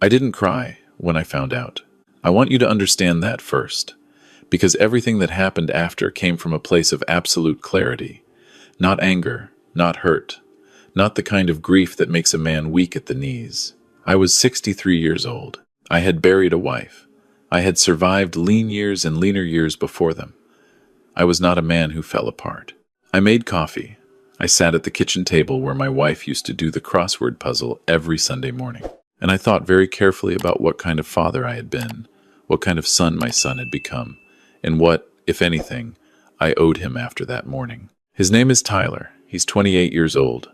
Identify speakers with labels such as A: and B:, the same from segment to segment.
A: I didn't cry when I found out. I want you to understand that first, because everything that happened after came from a place of absolute clarity. Not anger, not hurt, not the kind of grief that makes a man weak at the knees. I was 63 years old. I had buried a wife. I had survived lean years and leaner years before them. I was not a man who fell apart. I made coffee. I sat at the kitchen table where my wife used to do the crossword puzzle every Sunday morning. And I thought very carefully about what kind of father I had been, what kind of son my son had become, and what, if anything, I owed him after that morning. His name is Tyler. He's 28 years old.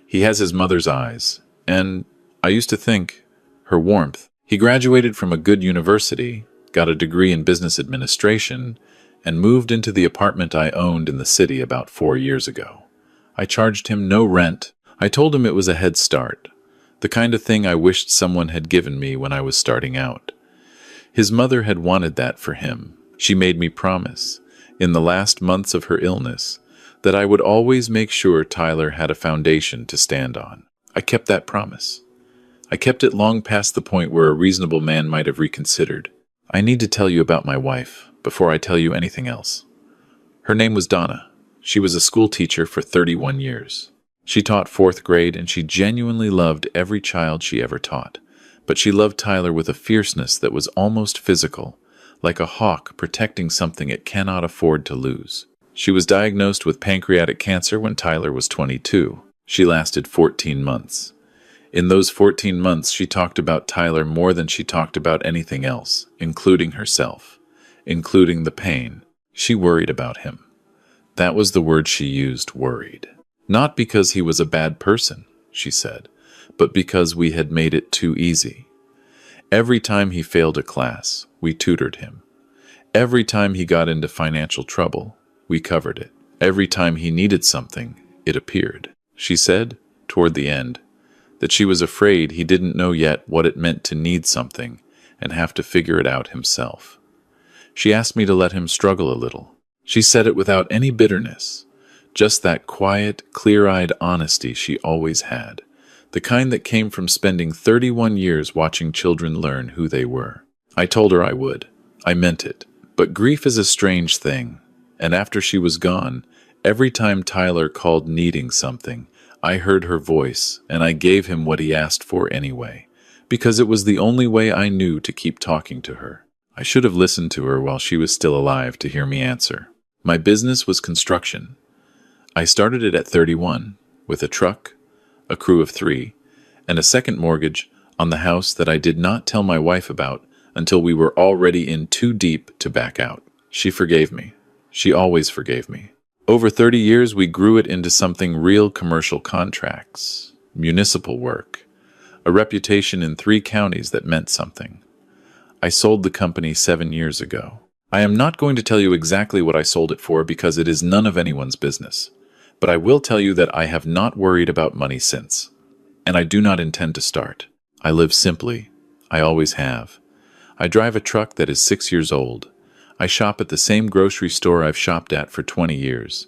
A: He has his mother's eyes, and I used to think, her warmth. He graduated from a good university, got a degree in business administration, and moved into the apartment I owned in the city about 4 years ago. I charged him no rent. I told him it was a head start, the kind of thing I wished someone had given me when I was starting out. His mother had wanted that for him. She made me promise, in the last months of her illness, that I would always make sure Tyler had a foundation to stand on. I kept that promise. I kept it long past the point where a reasonable man might have reconsidered. I need to tell you about my wife before I tell you anything else. Her name was Donna. She was a school teacher for 31 years. She taught 4th grade, and she genuinely loved every child she ever taught. But she loved Tyler with a fierceness that was almost physical, like a hawk protecting something it cannot afford to lose. She was diagnosed with pancreatic cancer when Tyler was 22. She lasted 14 months. In those 14 months, she talked about Tyler more than she talked about anything else, including herself, including the pain. She worried about him. That was the word she used, worried. Not because he was a bad person, she said, but because we had made it too easy. Every time he failed a class, we tutored him. Every time he got into financial trouble, we covered it. Every time he needed something, it appeared. She said, toward the end, that she was afraid he didn't know yet what it meant to need something and have to figure it out himself. She asked me to let him struggle a little. She said it without any bitterness. Just that quiet, clear-eyed honesty she always had, the kind that came from spending 31 years watching children learn who they were. I told her I would. I meant it. But grief is a strange thing, and after she was gone, every time Tyler called needing something, I heard her voice, and I gave him what he asked for anyway, because it was the only way I knew to keep talking to her. I should have listened to her while she was still alive to hear me answer. My business was construction. I started it at 31, with a truck, a crew of 3, and a second mortgage on the house that I did not tell my wife about until we were already in too deep to back out. She forgave me. She always forgave me. Over 30 years, we grew it into something real: commercial contracts, municipal work, a reputation in 3 counties that meant something. I sold the company 7 years ago. I am not going to tell you exactly what I sold it for because it is none of anyone's business. But I will tell you that I have not worried about money since, and I do not intend to start. I live simply. I always have. I drive a truck that is 6 years old. I shop at the same grocery store I've shopped at for 20 years.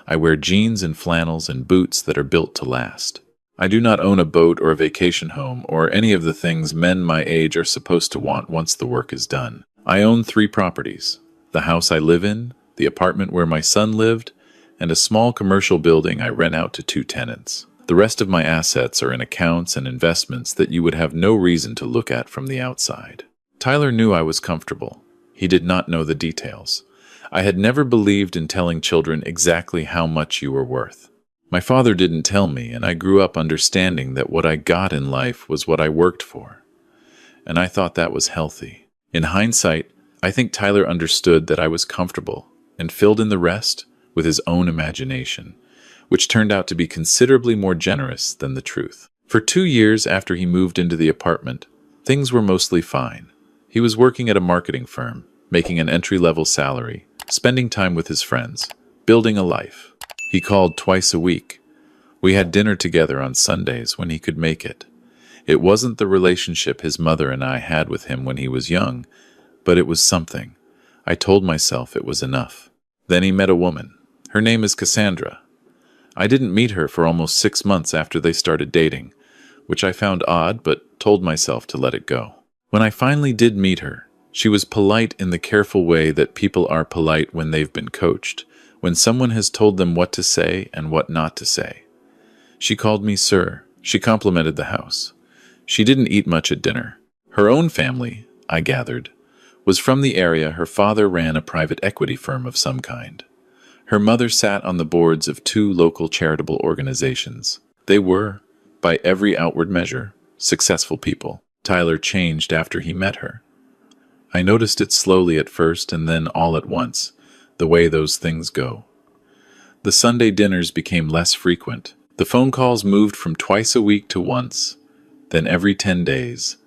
A: I wear jeans and flannels and boots that are built to last. I do not own a boat or a vacation home or any of the things men my age are supposed to want once the work is done. I own 3 properties: the house I live in, the apartment where my son lived, and a small commercial building I rent out to 2 tenants. The rest of my assets are in accounts and investments that you would have no reason to look at from the outside. Tyler knew I was comfortable. He did not know the details. I had never believed in telling children exactly how much you were worth. My father didn't tell me, and I grew up understanding that what I got in life was what I worked for. And I thought that was healthy. In hindsight, I think Tyler understood that I was comfortable and filled in the rest with his own imagination, which turned out to be considerably more generous than the truth. For 2 years after he moved into the apartment, things were mostly fine. He was working at a marketing firm, making an entry-level salary, spending time with his friends, building a life. He called twice a week. We had dinner together on Sundays when he could make it. It wasn't the relationship his mother and I had with him when he was young, but it was something. I told myself it was enough. Then he met a woman. Her name is Cassandra. I didn't meet her for almost 6 months after they started dating, which I found odd but told myself to let it go. When I finally did meet her, she was polite in the careful way that people are polite when they've been coached, when someone has told them what to say and what not to say. She called me sir. She complimented the house. She didn't eat much at dinner. Her own family, I gathered, was from the area. Her father ran a private equity firm of some kind. Her mother sat on the boards of 2 local charitable organizations. They were, by every outward measure, successful people. Tyler changed after he met her. I noticed it slowly at first and then all at once, the way those things go. The Sunday dinners became less frequent. The phone calls moved from twice a week to once, then every 10 days,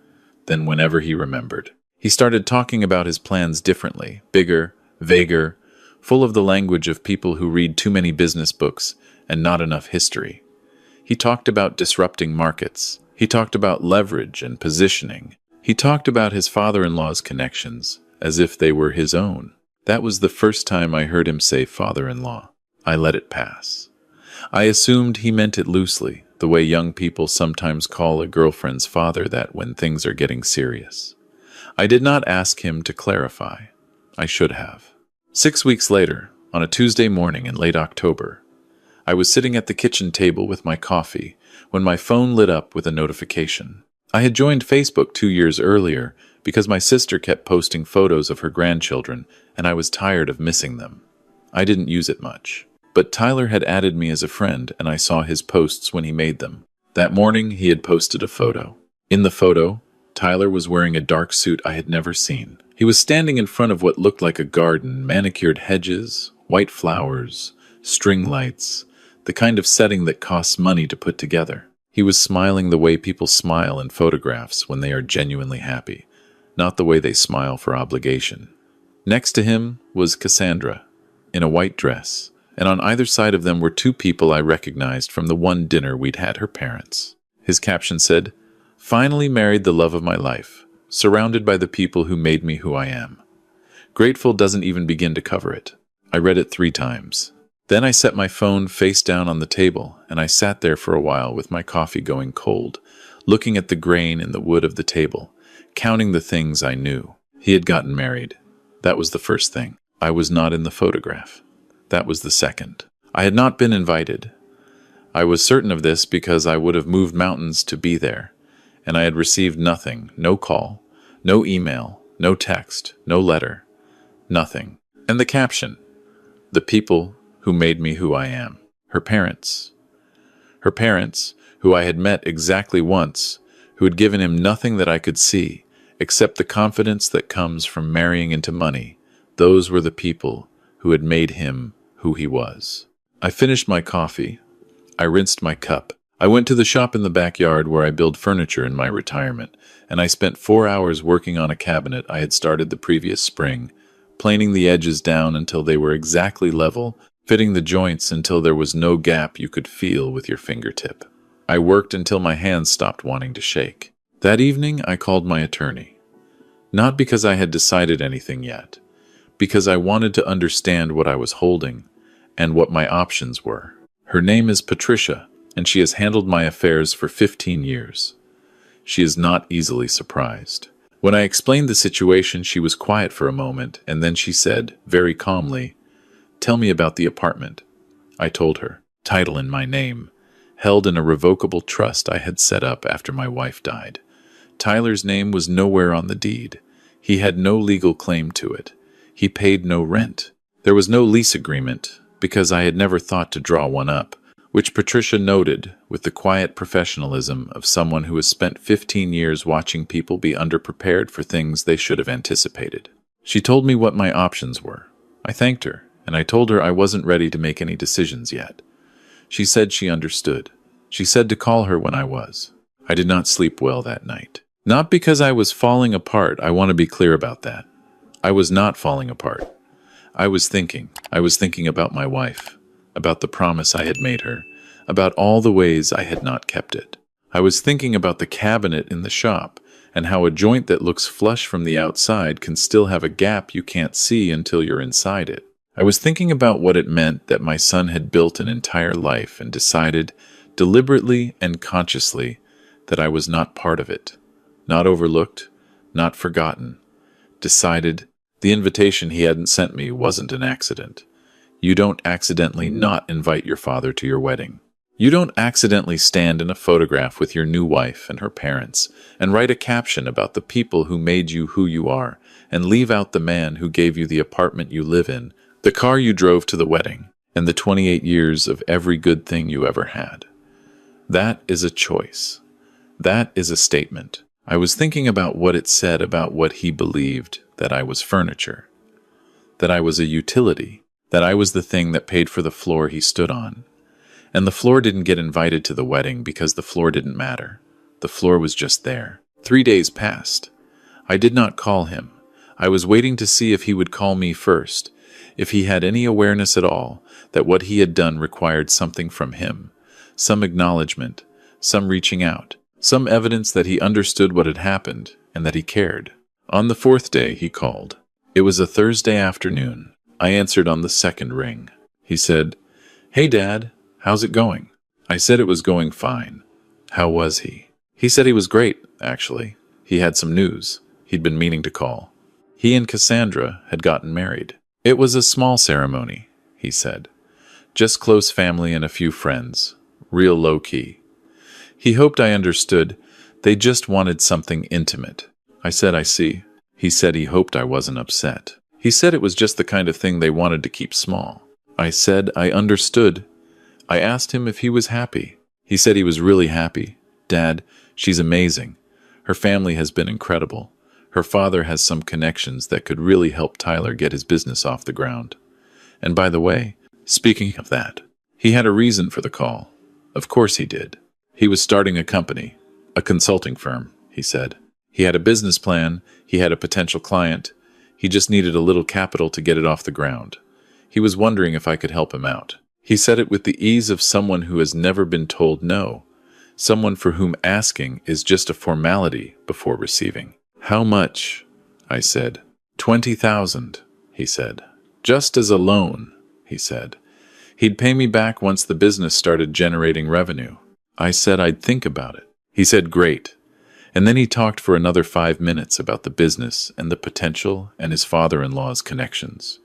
A: then whenever he remembered. He started talking about his plans differently, bigger, vaguer, full of the language of people who read too many business books and not enough history. He talked about disrupting markets. He talked about leverage and positioning. He talked about his father-in-law's connections, as if they were his own. That was the first time I heard him say father-in-law. I let it pass. I assumed he meant it loosely, the way young people sometimes call a girlfriend's father that when things are getting serious. I did not ask him to clarify. I should have. 6 weeks later, on a Tuesday morning in late October, I was sitting at the kitchen table with my coffee when my phone lit up with a notification. I had joined Facebook 2 years earlier because my sister kept posting photos of her grandchildren and I was tired of missing them. I didn't use it much. But Tyler had added me as a friend and I saw his posts when he made them. That morning, he had posted a photo. In the photo, Tyler was wearing a dark suit I had never seen. He was standing in front of what looked like a garden, manicured hedges, white flowers, string lights, the kind of setting that costs money to put together. He was smiling the way people smile in photographs when they are genuinely happy, not the way they smile for obligation. Next to him was Cassandra, in a white dress, and on either side of them were 2 people I recognized from the one dinner we'd had her parents. His caption said, "Finally married the love of my life, surrounded by the people who made me who I am." Grateful doesn't even begin to cover it. I read it 3 times. Then I set my phone face down on the table, and I sat there for a while with my coffee going cold, looking at the grain in the wood of the table, counting the things I knew. He had gotten married. That was the first thing. I was not in the photograph. That was the second. I had not been invited. I was certain of this because I would have moved mountains to be there, and I had received nothing, no call, no email, no text, no letter, nothing. And the caption, "The people who made me who I am." Her parents. Her parents, who I had met exactly once, who had given him nothing that I could see, except the confidence that comes from marrying into money. Those were the people who had made him who he was. I finished my coffee. I rinsed my cup. I went to the shop in the backyard where I build furniture in my retirement, and I spent 4 hours working on a cabinet I had started the previous spring, planing the edges down until they were exactly level, fitting the joints until there was no gap you could feel with your fingertip. I worked until my hands stopped wanting to shake. That evening, I called my attorney. Not because I had decided anything yet, because I wanted to understand what I was holding and what my options were. Her name is Patricia, and she has handled my affairs for 15 years. She is not easily surprised. When I explained the situation, she was quiet for a moment, and then she said, very calmly, "Tell me about the apartment." I told her. Title in my name, held in a revocable trust I had set up after my wife died. Tyler's name was nowhere on the deed. He had no legal claim to it. He paid no rent. There was no lease agreement, because I had never thought to draw one up, which Patricia noted with the quiet professionalism of someone who has spent 15 years watching people be underprepared for things they should have anticipated. She told me what my options were. I thanked her, and I told her I wasn't ready to make any decisions yet. She said she understood. She said to call her when I was. I did not sleep well that night. Not because I was falling apart. I want to be clear about that. I was not falling apart. I was thinking about my wife, about the promise I had made her, about all the ways I had not kept it. I was thinking about the cabinet in the shop and how a joint that looks flush from the outside can still have a gap you can't see until you're inside it. I was thinking about what it meant that my son had built an entire life and decided, deliberately and consciously, that I was not part of it. Not overlooked, not forgotten. Decided the invitation he hadn't sent me wasn't an accident. You don't accidentally not invite your father to your wedding. You don't accidentally stand in a photograph with your new wife and her parents and write a caption about the people who made you who you are and leave out the man who gave you the apartment you live in, the car you drove to the wedding, and the 28 years of every good thing you ever had. That is a choice. That is a statement. I was thinking about what it said about what he believed, that I was furniture, that I was a utility, that I was the thing that paid for the floor he stood on. And the floor didn't get invited to the wedding because the floor didn't matter. The floor was just there. 3 days passed. I did not call him. I was waiting to see if he would call me first, if he had any awareness at all that what he had done required something from him, some acknowledgement, some reaching out, some evidence that he understood what had happened and that he cared. On the 4th day, he called. It was a Thursday afternoon. I answered on the 2nd ring. He said, "Hey, Dad, how's it going?" I said it was going fine. How was he? He said he was great, actually. He had some news. He'd been meaning to call. He and Cassandra had gotten married. It was a small ceremony, he said. Just close family and a few friends. Real low-key. He hoped I understood. They just wanted something intimate. I said, I see. He said he hoped I wasn't upset. He said it was just the kind of thing they wanted to keep small. I said I understood. I asked him if he was happy. He said he was really happy. Dad, she's amazing. Her family has been incredible. Her father has some connections that could really help Tyler get his business off the ground. And by the way, speaking of that, he had a reason for the call. Of course he did. He was starting a company, a consulting firm, he said. He had a business plan, he had a potential client. He just needed a little capital to get it off the ground. He was wondering if I could help him out. He said it with the ease of someone who has never been told no, someone for whom asking is just a formality before receiving. How much? I said. 20,000, he said. Just as a loan, he said. He'd pay me back once the business started generating revenue. I said I'd think about it. He said great. And then he talked for another 5 minutes about the business and the potential and his father-in-law's connections.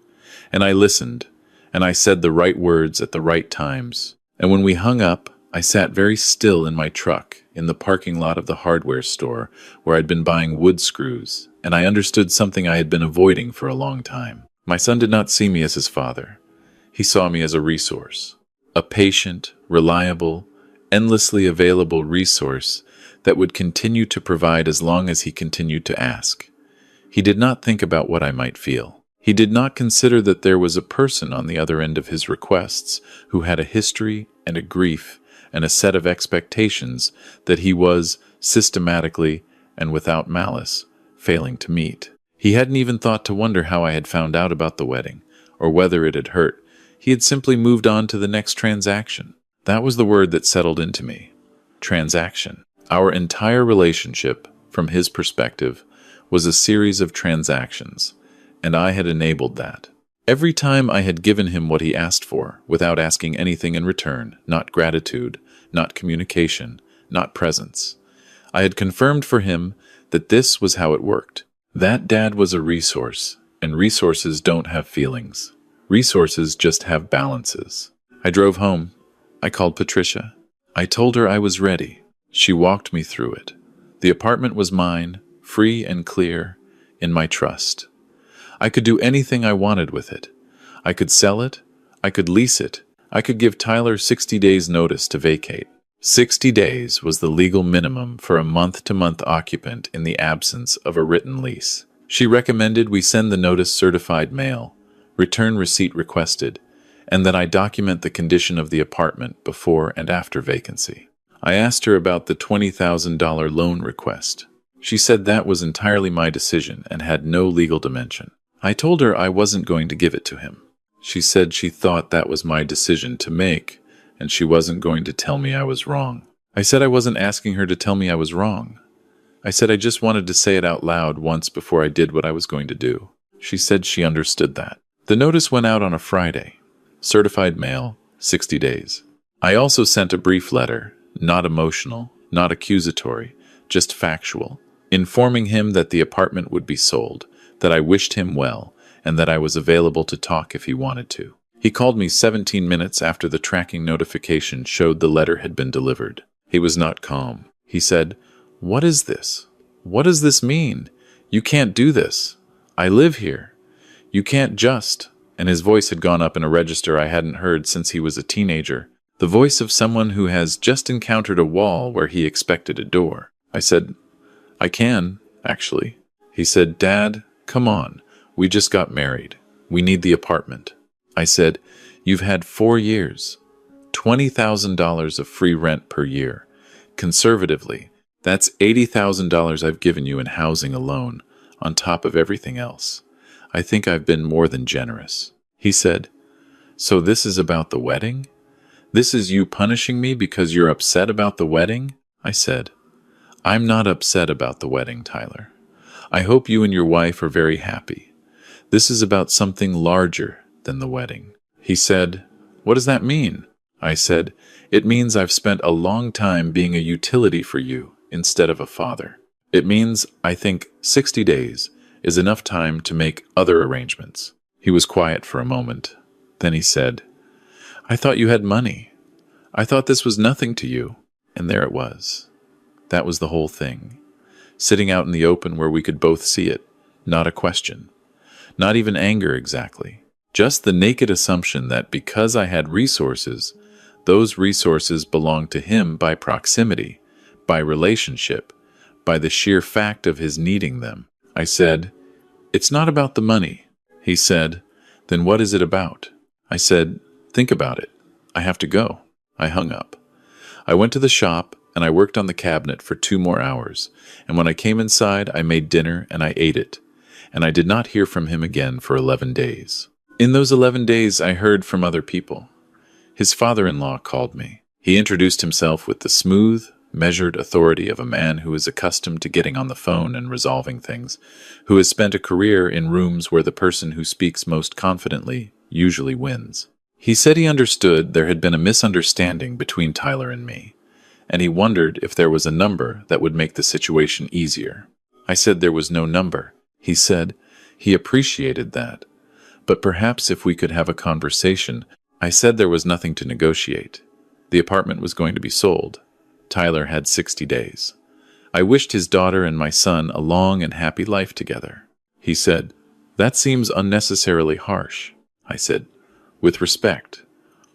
A: And I listened, and I said the right words at the right times. And when we hung up, I sat very still in my truck in the parking lot of the hardware store where I'd been buying wood screws, and I understood something I had been avoiding for a long time. My son did not see me as his father. He saw me as a resource, a patient, reliable, endlessly available resource that would continue to provide as long as he continued to ask. He did not think about what I might feel. He did not consider that there was a person on the other end of his requests who had a history and a grief and a set of expectations that he was, systematically and without malice, failing to meet. He hadn't even thought to wonder how I had found out about the wedding, or whether it had hurt. He had simply moved on to the next transaction. That was the word that settled into me. Transaction. Our entire relationship, from his perspective, was a series of transactions, and I had enabled that. Every time I had given him what he asked for, without asking anything in return, not gratitude, not communication, not presence. I had confirmed for him that this was how it worked. That dad was a resource, and resources don't have feelings. Resources just have balances. I drove home. I called Patricia. I told her I was ready. She walked me through it. The apartment was mine, free and clear, in my trust. I could do anything I wanted with it. I could sell it. I could lease it. I could give Tyler 60 days' notice to vacate. 60 days was the legal minimum for a month-to-month occupant in the absence of a written lease. She recommended we send the notice certified mail, return receipt requested, and that I document the condition of the apartment before and after vacancy. I asked her about the $20,000 loan request. She said that was entirely my decision and had no legal dimension. I told her I wasn't going to give it to him. She said she thought that was my decision to make, and she wasn't going to tell me I was wrong. I said I wasn't asking her to tell me I was wrong. I said I just wanted to say it out loud once before I did what I was going to do. She said she understood that. The notice went out on a Friday. Certified mail, 60 days. I also sent a brief letter, not emotional, not accusatory, just factual. informing him that the apartment would be sold, that I wished him well, and that I was available to talk if he wanted to. He called me 17 minutes after the tracking notification showed the letter had been delivered. He was not calm. He said, "What is this? What does this mean? You can't do this. I live here. You can't just..." And his voice had gone up in a register I hadn't heard since he was a teenager. The voice of someone who has just encountered a wall where he expected a door. I said, "I can, actually." He said, "Dad, come on. We just got married. We need the apartment." I said, "You've had 4 years. $20,000 of free rent per year. Conservatively, that's $80,000 I've given you in housing alone, on top of everything else. I think I've been more than generous." He said, "So this is about the wedding? This is you punishing me because you're upset about the wedding?" I said, "I'm not upset about the wedding, Tyler. I hope you and your wife are very happy. This is about something larger than the wedding." He said, "What does that mean?" I said, "It means I've spent a long time being a utility for you instead of a father. It means I think 60 days is enough time to make other arrangements." He was quiet for a moment. Then he said, "I thought you had money. I thought this was nothing to you." And there it was. That was the whole thing. Sitting out in the open where we could both see it. Not a question. Not even anger exactly. Just the naked assumption that because I had resources, those resources belonged to him by proximity, by relationship, by the sheer fact of his needing them. I said, "It's not about the money." He said, "Then what is it about?" I said, "Think about it. I have to go." I hung up. I went to the shop and I worked on the cabinet for 2 more hours, and when I came inside, I made dinner and I ate it, and I did not hear from him again for 11 days. In those 11 days, I heard from other people. His father-in-law called me. He introduced himself with the smooth, measured authority of a man who is accustomed to getting on the phone and resolving things, who has spent a career in rooms where the person who speaks most confidently usually wins. He said he understood there had been a misunderstanding between Tyler and me, and he wondered if there was a number that would make the situation easier. I said there was no number. He said he appreciated that, but perhaps if we could have a conversation. I said there was nothing to negotiate. The apartment was going to be sold. Tyler had 60 days. I wished his daughter and my son a long and happy life together. He said, "That seems unnecessarily harsh." I said, "With respect,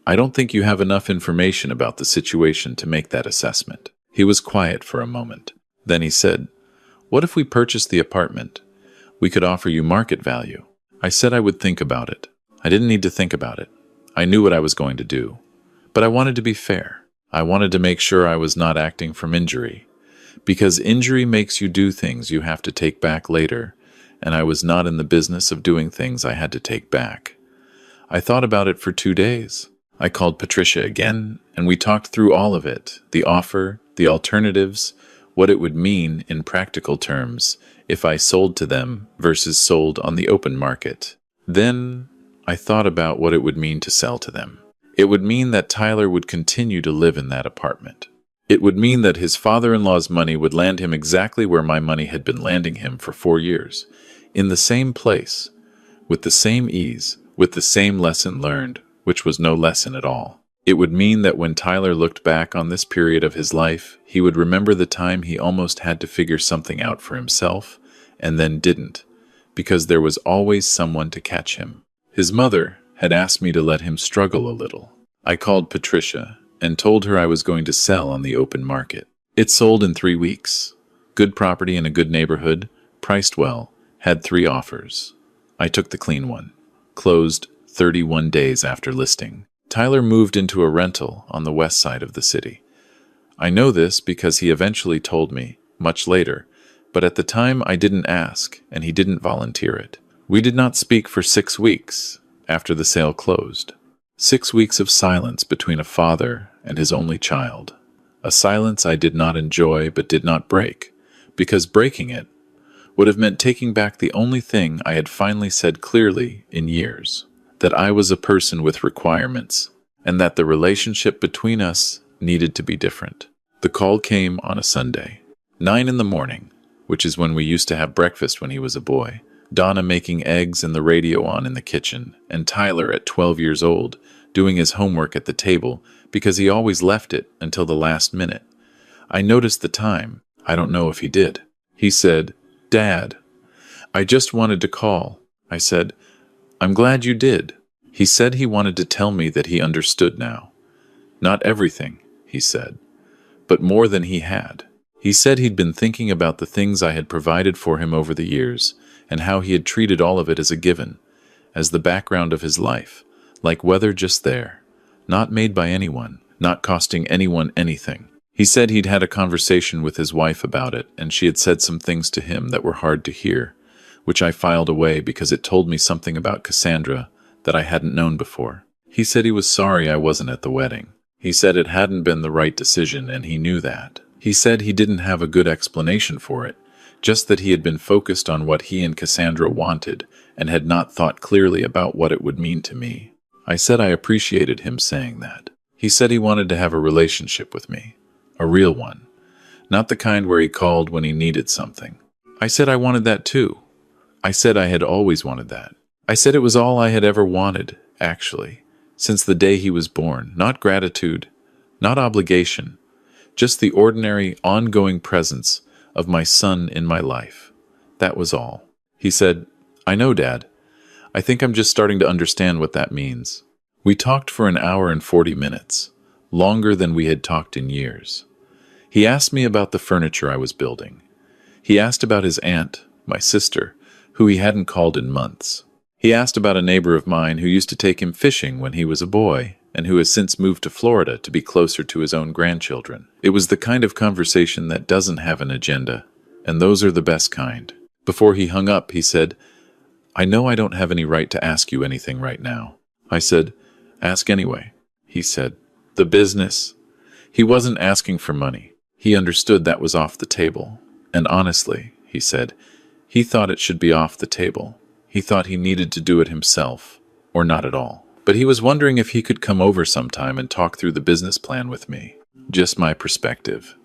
A: I don't think you have enough information about the situation to make that assessment." He was quiet for a moment. Then he said, "What if we purchased the apartment? We could offer you market value." I said I would think about it. I didn't need to think about it. I knew what I was going to do. But I wanted to be fair. I wanted to make sure I was not acting from injury. Because injury makes you do things you have to take back later, and I was not in the business of doing things I had to take back. I thought about it for 2 days. I called Patricia again, and we talked through all of it, the offer, the alternatives, what it would mean in practical terms if I sold to them versus sold on the open market. Then I thought about what it would mean to sell to them. It would mean that Tyler would continue to live in that apartment. It would mean that his father-in-law's money would land him exactly where my money had been landing him for 4 years, in the same place, with the same ease, with the same lesson learned, which was no lesson at all. It would mean that when Tyler looked back on this period of his life, he would remember the time he almost had to figure something out for himself, and then didn't, because there was always someone to catch him. His mother had asked me to let him struggle a little. I called Patricia and told her I was going to sell on the open market. It sold in 3 weeks. Good property in a good neighborhood, priced well, had 3 offers. I took the clean one. Closed 31 days after listing. Tyler moved into a rental on the west side of the city. I know this because he eventually told me, much later, but at the time I didn't ask, and he didn't volunteer it. We did not speak for 6 weeks after the sale closed. 6 weeks of silence between a father and his only child. A silence I did not enjoy but did not break, because breaking it would have meant taking back the only thing I had finally said clearly in years, that I was a person with requirements, and that the relationship between us needed to be different. The call came on a Sunday, 9 in the morning, which is when we used to have breakfast when he was a boy. Donna making eggs and the radio on in the kitchen, and Tyler at 12 years old, doing his homework at the table because he always left it until the last minute. I noticed the time. I don't know if he did. He said, "Dad, I just wanted to call." I said, "I'm glad you did." He said he wanted to tell me that he understood now. Not everything, he said, but more than he had. He said he'd been thinking about the things I had provided for him over the years, and how he had treated all of it as a given, as the background of his life, like weather just there, not made by anyone, not costing anyone anything. He said he'd had a conversation with his wife about it, and she had said some things to him that were hard to hear, which I filed away because it told me something about Cassandra that I hadn't known before. He said he was sorry I wasn't at the wedding. He said it hadn't been the right decision, and he knew that. He said he didn't have a good explanation for it, just that he had been focused on what he and Cassandra wanted and had not thought clearly about what it would mean to me. I said I appreciated him saying that. He said he wanted to have a relationship with me, a real one, not the kind where he called when he needed something. I said I wanted that too. I said I had always wanted that. I said it was all I had ever wanted, actually, since the day he was born. Not gratitude, not obligation, just the ordinary, ongoing presence of my son in my life. That was all. He said, "I know, Dad. I think I'm just starting to understand what that means." We talked for an hour and 40 minutes, longer than we had talked in years. He asked me about the furniture I was building. He asked about his aunt, my sister, who he hadn't called in months. He asked about a neighbor of mine who used to take him fishing when he was a boy, and who has since moved to Florida to be closer to his own grandchildren. It was the kind of conversation that doesn't have an agenda, and those are the best kind. Before he hung up, he said, "I know I don't have any right to ask you anything right now." I said, "Ask anyway." He said, "The business." He wasn't asking for money. He understood that was off the table. And honestly, he said, he thought it should be off the table. He thought he needed to do it himself, or not at all. But he was wondering if he could come over sometime and talk through the business plan with me. Just my perspective.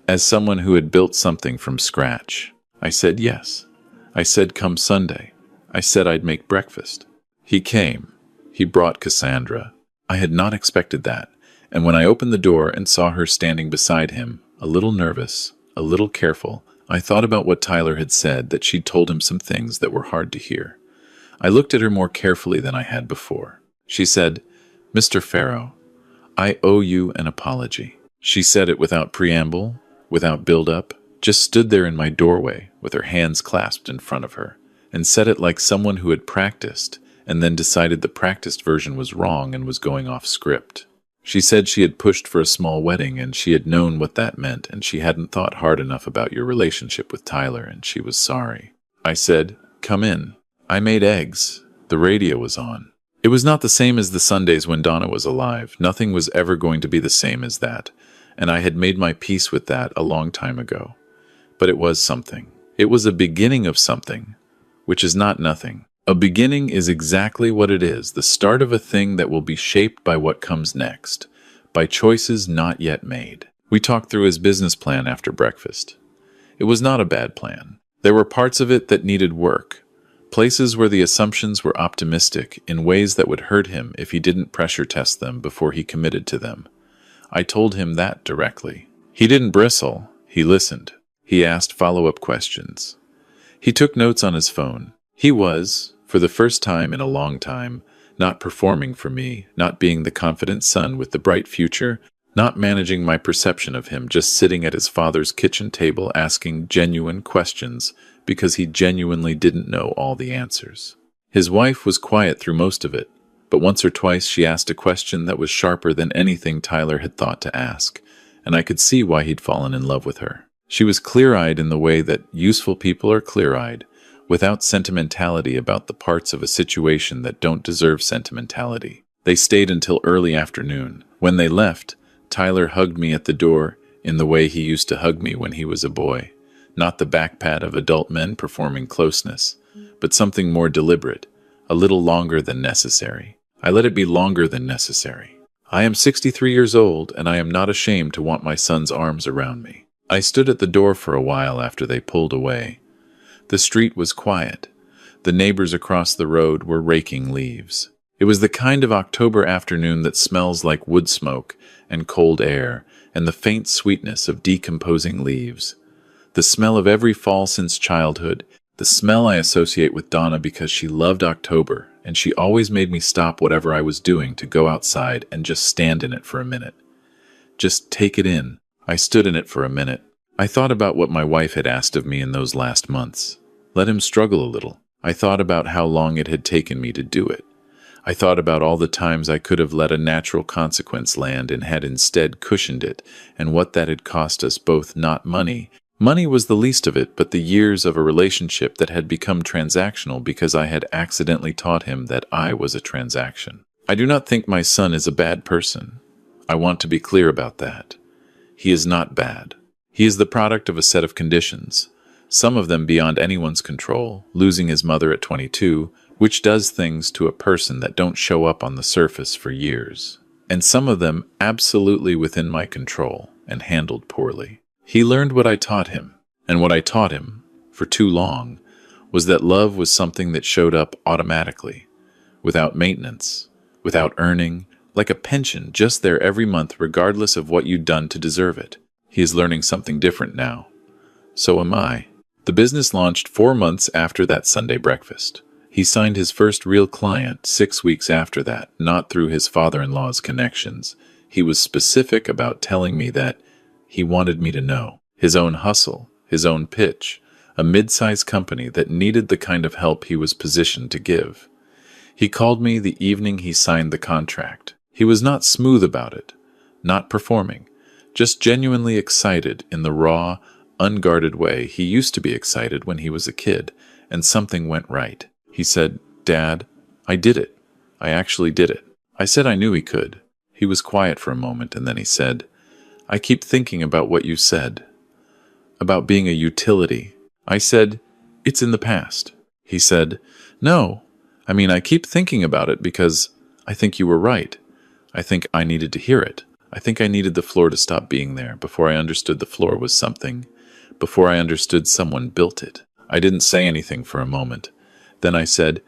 A: As someone who had built something from scratch, I said yes. I said come Sunday. I said I'd make breakfast. He came. He brought Cassandra. I had not expected that, and when I opened the door and saw her standing beside him, a little nervous, a little careful, I thought about what Tyler had said, that she'd told him some things that were hard to hear. I looked at her more carefully than I had before. She said, "Mr. Farrow, I owe you an apology." She said it without preamble, without build-up, just stood there in my doorway with her hands clasped in front of her, and said it like someone who had practiced and then decided the practiced version was wrong and was going off script. She said she had pushed for a small wedding and she had known what that meant, and she hadn't thought hard enough about your relationship with Tyler, and she was sorry. I said, "Come in." I made eggs. The radio was on. It was not the same as the Sundays when Donna was alive. Nothing was ever going to be the same as that, and I had made my peace with that a long time ago. But it was something. It was a beginning of something, which is not nothing. A beginning is exactly what it is, the start of a thing that will be shaped by what comes next, by choices not yet made. We talked through his business plan after breakfast. It was not a bad plan. There were parts of it that needed work, places where the assumptions were optimistic in ways that would hurt him if he didn't pressure test them before he committed to them. I told him that directly. He didn't bristle. He listened. He asked follow-up questions. He took notes on his phone. He was, for the first time in a long time, not performing for me, not being the confident son with the bright future, not managing my perception of him, just sitting at his father's kitchen table asking genuine questions because he genuinely didn't know all the answers. His wife was quiet through most of it, but once or twice she asked a question that was sharper than anything Tyler had thought to ask, and I could see why he'd fallen in love with her. She was clear-eyed in the way that useful people are clear-eyed, without sentimentality about the parts of a situation that don't deserve sentimentality. They stayed until early afternoon. When they left, Tyler hugged me at the door in the way he used to hug me when he was a boy. Not the backpat of adult men performing closeness, but something more deliberate, a little longer than necessary. I let it be longer than necessary. I am 63 years old, and I am not ashamed to want my son's arms around me. I stood at the door for a while after they pulled away. The street was quiet. The neighbors across the road were raking leaves. It was the kind of October afternoon that smells like wood smoke and cold air and the faint sweetness of decomposing leaves. The smell of every fall since childhood, the smell I associate with Donna because she loved October, and she always made me stop whatever I was doing to go outside and just stand in it for a minute. Just take it in. I stood in it for a minute. I thought about what my wife had asked of me in those last months. Let him struggle a little. I thought about how long it had taken me to do it. I thought about all the times I could have let a natural consequence land and had instead cushioned it, and what that had cost us both, not money. Money was the least of it, but the years of a relationship that had become transactional because I had accidentally taught him that I was a transaction. I do not think my son is a bad person. I want to be clear about that. He is not bad. He is the product of a set of conditions, some of them beyond anyone's control, losing his mother at 22, which does things to a person that don't show up on the surface for years, and some of them absolutely within my control and handled poorly. He learned what I taught him, and what I taught him, for too long, was that love was something that showed up automatically, without maintenance, without earning, like a pension just there every month regardless of what you'd done to deserve it. He is learning something different now. So am I. The business launched 4 months after that Sunday breakfast. He signed his first real client 6 weeks after that, not through his father-in-law's connections. He was specific about telling me that he wanted me to know. His own hustle, his own pitch, a mid-sized company that needed the kind of help he was positioned to give. He called me the evening he signed the contract. He was not smooth about it, not performing, just genuinely excited in the raw, unguarded way he used to be excited when he was a kid, and something went right. He said, "Dad, I did it. I actually did it." I said I knew he could. He was quiet for a moment, and then he said, "I keep thinking about what you said, about being a utility." I said, "It's in the past." He said, "No, I keep thinking about it because I think you were right. I think I needed to hear it. I think I needed the floor to stop being there before I understood the floor was something, before I understood someone built it." I didn't say anything for a moment. Then I said,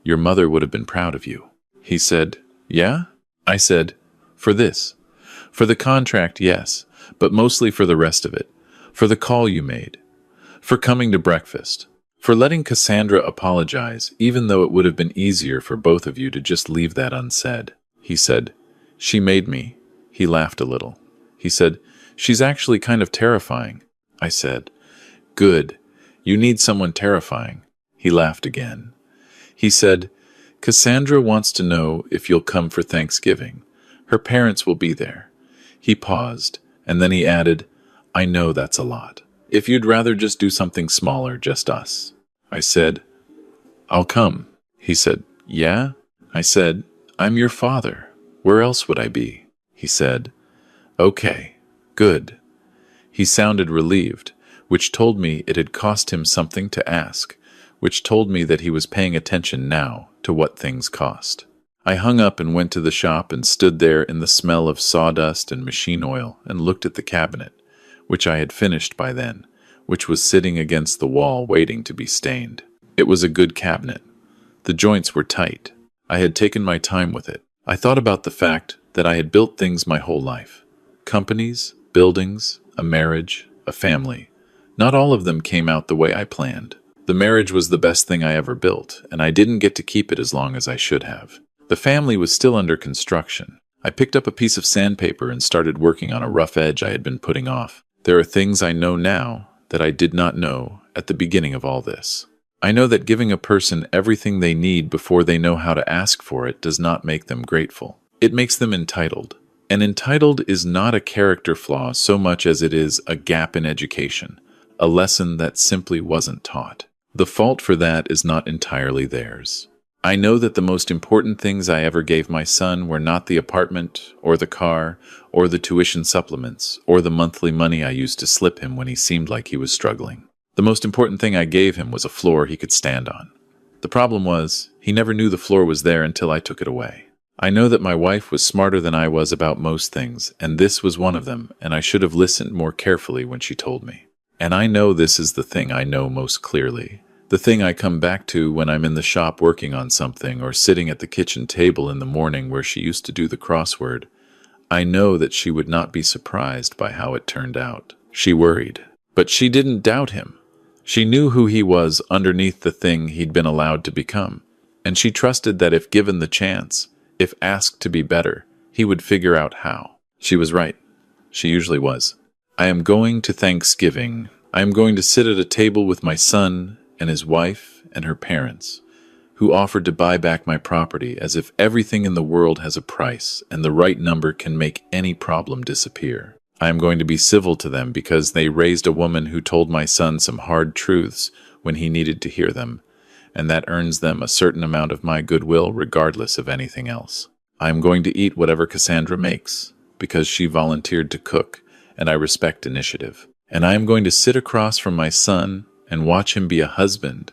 A: "Your mother would have been proud of you." He said, "Yeah?" I said, "For this. For the contract, yes, but mostly for the rest of it. For the call you made. For coming to breakfast. For letting Cassandra apologize, even though it would have been easier for both of you to just leave that unsaid." He said, "She made me." He laughed a little. He said, "She's actually kind of terrifying." I said, "Good. You need someone terrifying." He laughed again. He said, "Cassandra wants to know if you'll come for Thanksgiving. Her parents will be there." He paused, and then he added, "I know that's a lot. If you'd rather just do something smaller, just us." I said, "I'll come." He said, "Yeah?" I said, "I'm your father. Where else would I be?" He said, "Okay, good." He sounded relieved, which told me it had cost him something to ask, which told me that he was paying attention now to what things cost. I hung up and went to the shop and stood there in the smell of sawdust and machine oil and looked at the cabinet, which I had finished by then, which was sitting against the wall waiting to be stained. It was a good cabinet. The joints were tight. I had taken my time with it. I thought about the fact that I had built things my whole life. Companies, buildings, a marriage, a family. Not all of them came out the way I planned. The marriage was the best thing I ever built, and I didn't get to keep it as long as I should have. The family was still under construction. I picked up a piece of sandpaper and started working on a rough edge I had been putting off. There are things I know now that I did not know at the beginning of all this. I know that giving a person everything they need before they know how to ask for it does not make them grateful. It makes them entitled. And entitled is not a character flaw so much as it is a gap in education, a lesson that simply wasn't taught. The fault for that is not entirely theirs. I know that the most important things I ever gave my son were not the apartment, or the car, or the tuition supplements, or the monthly money I used to slip him when he seemed like he was struggling. The most important thing I gave him was a floor he could stand on. The problem was, he never knew the floor was there until I took it away. I know that my wife was smarter than I was about most things, and this was one of them, and I should have listened more carefully when she told me. And I know this is the thing I know most clearly. The thing I come back to when I'm in the shop working on something or sitting at the kitchen table in the morning where she used to do the crossword. I know that she would not be surprised by how it turned out. She worried. But she didn't doubt him. She knew who he was underneath the thing he'd been allowed to become. And she trusted that if given the chance, if asked to be better, he would figure out how. She was right. She usually was. I am going to Thanksgiving. I am going to sit at a table with my son and his wife and her parents, who offered to buy back my property as if everything in the world has a price and the right number can make any problem disappear. I am going to be civil to them because they raised a woman who told my son some hard truths when he needed to hear them, and that earns them a certain amount of my goodwill regardless of anything else. I am going to eat whatever Cassandra makes because she volunteered to cook, and I respect initiative. And I am going to sit across from my son and watch him be a husband,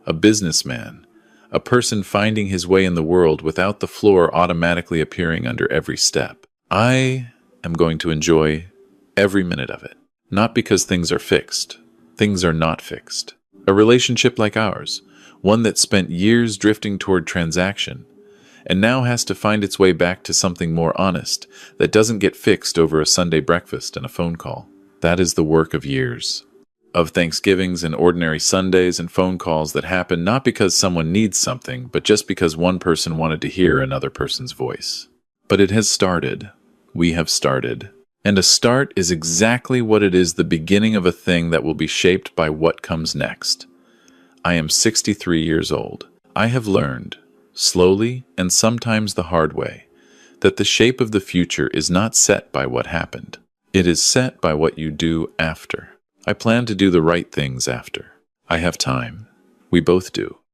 A: a businessman, a person finding his way in the world without the floor automatically appearing under every step. I am going to enjoy every minute of it. Not because things are fixed. Things are not fixed. A relationship like ours, one that spent years drifting toward transaction, and now has to find its way back to something more honest that doesn't get fixed over a Sunday breakfast and a phone call. That is the work of years. Of Thanksgivings and ordinary Sundays and phone calls that happen not because someone needs something, but just because one person wanted to hear another person's voice. But it has started. We have started. And a start is exactly what it is, the beginning of a thing that will be shaped by what comes next. I am 63 years old. I have learned, slowly and sometimes the hard way, that the shape of the future is not set by what happened. It is set by what you do after. I plan to do the right things after. I have time. We both do.